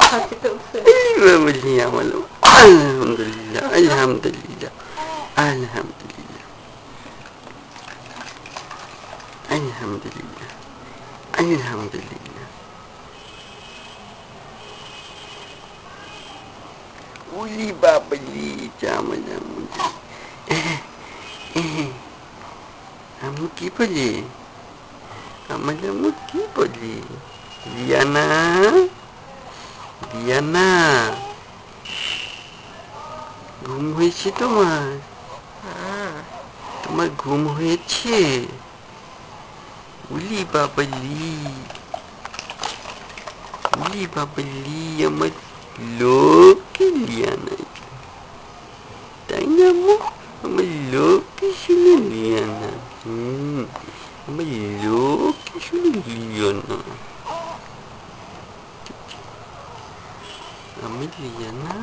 Beli amal. Alhamdulillah, alhamdulillah, alhamdulillah, alhamdulillah, alhamdulillah. Uli babali amal alhamdulillah. Kamu ki boleh? Amal kamu ki boleh? Diana, Diana. ঘুম হয়েছে তোমার? তোমার ঘুম হয়েছে? উলি বাবলি, উলি বাবলি, আমার লোকে লিয়ানা, তাই না আম্মু? আমার লোকে শুনে লিয়ানা, আমার লোকে শুনে লিয়ানা, আমি লিয়ানা।